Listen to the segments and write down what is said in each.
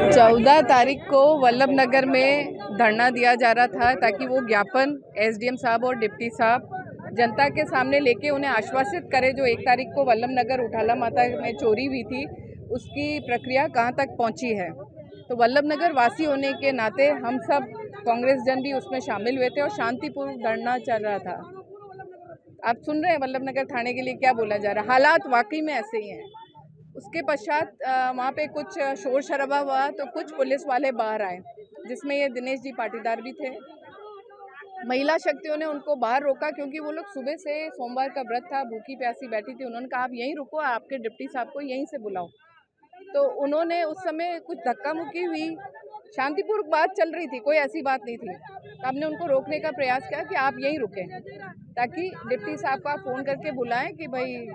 14 तारीख को वल्लभ नगर में धरना दिया जा रहा था ताकि वो ज्ञापन एसडीएम साहब और डिप्टी साहब जनता के सामने लेके उन्हें आश्वासित करे जो 1 तारीख को वल्लभ नगर उठाला माता में चोरी हुई थी उसकी प्रक्रिया कहां तक पहुंची है। तो वल्लभ नगर वासी होने के नाते हम सब कांग्रेस जन भी उसमें शामिल हुए थे और शांतिपूर्वक धरना चल रहा था। आप सुन रहे हैं वल्लभ नगर थाने के लिए क्या बोला जा रहा है। हालात वाकई में ऐसे ही हैं। उसके पश्चात वहाँ पे कुछ शोर शराबा हुआ तो कुछ पुलिस वाले बाहर आए जिसमें ये दिनेश जी पाटीदार भी थे। महिला शक्तियों ने उनको बाहर रोका क्योंकि वो लोग सुबह से सोमवार का व्रत था, भूखी प्यासी बैठी थी। उन्होंने कहा आप यहीं रुको, आपके डिप्टी साहब को यहीं से बुलाओ। तो उन्होंने उस समय कुछ धक्का मुक्की हुई, शांतिपूर्वक बात चल रही थी, कोई ऐसी बात नहीं थी। तो हमने उनको रोकने का प्रयास किया कि आप यहीं रुकें ताकि डिप्टी साहब को फ़ोन करके बुलाएं कि भाई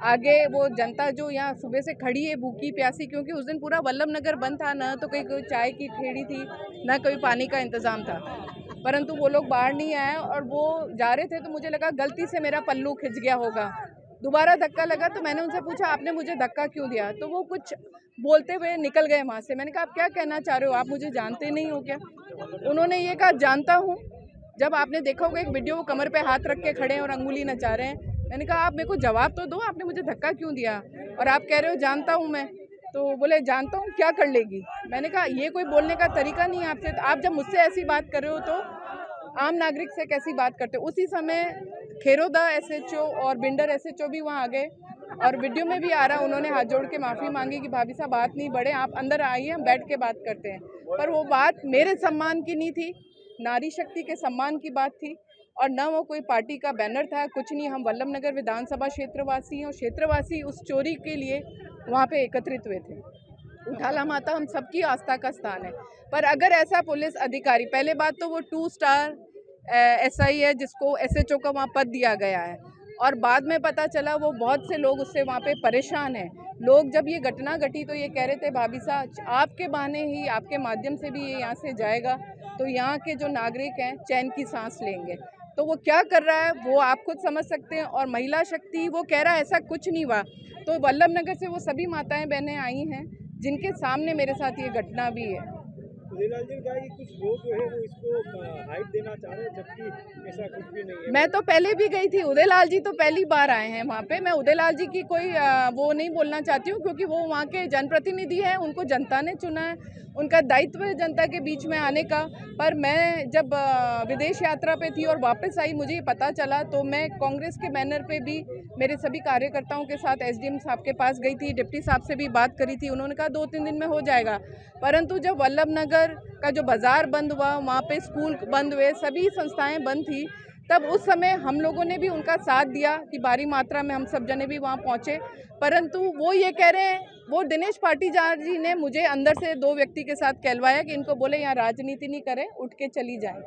आगे वो जनता जो यहाँ सुबह से खड़ी है भूखी प्यासी, क्योंकि उस दिन पूरा वल्लभ नगर बंद था, न तो कोई चाय की ठेड़ी थी न कोई पानी का इंतज़ाम था। परंतु वो लोग बाहर नहीं आए और वो जा रहे थे तो मुझे लगा गलती से मेरा पल्लू खिंच गया होगा। दोबारा धक्का लगा तो मैंने उनसे पूछा आपने मुझे धक्का क्यों दिया, तो वो कुछ बोलते हुए निकल गए वहाँ से। मैंने कहा आप क्या कहना चाह रहे हो, आप मुझे जानते नहीं हो क्या। उन्होंने ये कहा जानता हूँ। जब आपने देखा होगा एक वीडियो वो कमर पे हाथ रख के खड़े हैं और अंगुली नचा रहे हैं। मैंने कहा आप मेरे को जवाब तो दो, आपने मुझे धक्का क्यों दिया और आप कह रहे हो जानता हूँ मैं। तो बोले जानता हूँ क्या कर लेगी। मैंने कहा ये कोई बोलने का तरीका नहीं है आपसे। आप जब मुझसे ऐसी बात कर रहे हो तो आम नागरिक से कैसी बात करते हो। उसी समय खेरोदा एसएचओ और बिंडर एसएचओ भी वहाँ आ गए और वीडियो में भी आ रहा उन्होंने हाथ जोड़ के माफ़ी मांगी कि भाभी साहब बात नहीं बढ़े, आप अंदर आइए हम बैठ के बात करते हैं। पर वो बात मेरे सम्मान की नहीं थी, नारी शक्ति के सम्मान की बात थी और न वो कोई पार्टी का बैनर था, कुछ नहीं। हम वल्लभ नगर विधानसभा क्षेत्रवासी हैं और क्षेत्रवासी उस चोरी के लिए वहाँ पे एकत्रित हुए थे। उठाला माता हम सबकी आस्था का स्थान है। पर अगर ऐसा पुलिस अधिकारी, पहले बात तो वो 2 स्टार एसआई है जिसको एसएचओ का वहाँ पद दिया गया है और बाद में पता चला वो बहुत से लोग उससे वहाँ पे परेशान हैं। लोग जब ये घटना घटी तो ये कह रहे थे भाभी साहब आपके बहाने ही, आपके माध्यम से भी ये यहाँ से जाएगा तो यहाँ के जो नागरिक हैं चैन की सांस लेंगे। तो वो क्या कर रहा है वो आप खुद समझ सकते हैं। और महिला शक्ति वो कह रहा है ऐसा कुछ नहीं हुआ। तो वल्लभ नगर से वो सभी माताएं बहनें आई हैं जिनके सामने मेरे साथ ये घटना भी है। उदयलाल जी का कुछ लोग जो है वो इसको हाइप देना चाह रहे हैं जबकि ऐसा कुछ भी नहीं है। मैं तो पहले भी गई थी, उदयलाल जी तो पहली बार आए हैं वहाँ पे। मैं उदयलाल जी की कोई वो नहीं बोलना चाहती हूँ क्योंकि वो वहाँ के जनप्रतिनिधि हैं, उनको जनता ने चुना है, उनका दायित्व है जनता के बीच में आने का। पर मैं जब विदेश यात्रा पे थी और वापस आई मुझे ये पता चला तो मैं कांग्रेस के बैनर पे भी मेरे सभी कार्यकर्ताओं के साथ एसडीएम साहब के पास गई थी, डिप्टी साहब से भी बात करी थी। उन्होंने कहा 2-3 दिन में हो जाएगा। परंतु जब वल्लभ नगर का जो बाज़ार बंद हुआ, वहाँ पे स्कूल बंद हुए, सभी संस्थाएं बंद थी, तब उस समय हम लोगों ने भी उनका साथ दिया कि भारी मात्रा में हम सब जने भी वहाँ पहुँचे। परंतु वो ये कह रहे हैं, वो दिनेश पाटीदार जी ने मुझे अंदर से 2 व्यक्ति के साथ कहलवाया कि इनको बोले यहाँ राजनीति नहीं करें, उठ के चली जाएं।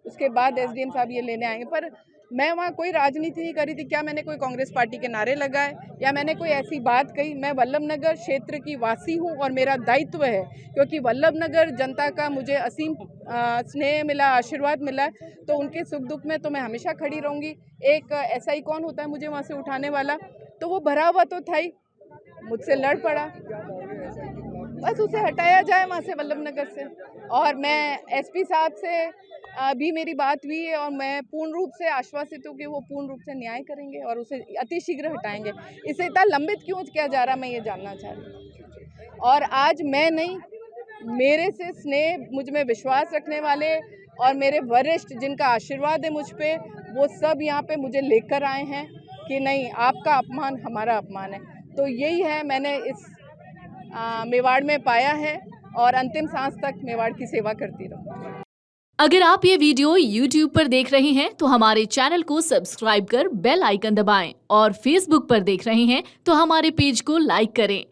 उसके बाद एसडीएम साहब ये लेने आएंगे। पर मैं वहाँ कोई राजनीति नहीं करी थी। क्या मैंने कोई कांग्रेस पार्टी के नारे लगाए या मैंने कोई ऐसी बात कही। मैं वल्लभ नगर क्षेत्र की वासी हूँ और मेरा दायित्व है क्योंकि वल्लभ नगर जनता का मुझे असीम स्नेह मिला, आशीर्वाद मिला, तो उनके सुख दुख में तो मैं हमेशा खड़ी रहूँगी। एक एसआई कौन होता है मुझे वहाँ से उठाने वाला, तो वो भरा हुआ तो था ही, मुझसे लड़ पड़ा, बस उसे हटाया जाए वहाँ से वल्लभ नगर से। और मैं एसपी साहब से भी मेरी बात हुई है और मैं पूर्ण रूप से आश्वासित हूँ कि वो पूर्ण रूप से न्याय करेंगे और उसे अतिशीघ्र हटाएंगे। इसे इतना लंबित क्यों किया जा रहा मैं ये जानना चाह रही हूँ। और आज मैं नहीं, मेरे से स्नेह, मुझ में विश्वास रखने वाले और मेरे वरिष्ठ जिनका आशीर्वाद है मुझ पे, वो सब यहाँ पे मुझे लेकर आए हैं कि नहीं आपका अपमान हमारा अपमान है। तो यही है मैंने इस मेवाड़ में पाया है और अंतिम सांस तक मेवाड़ की सेवा करती रहूँ। अगर आप ये वीडियो YouTube पर देख रहे हैं तो हमारे चैनल को सब्सक्राइब कर बेल आइकन दबाएं और Facebook पर देख रहे हैं तो हमारे पेज को लाइक करें।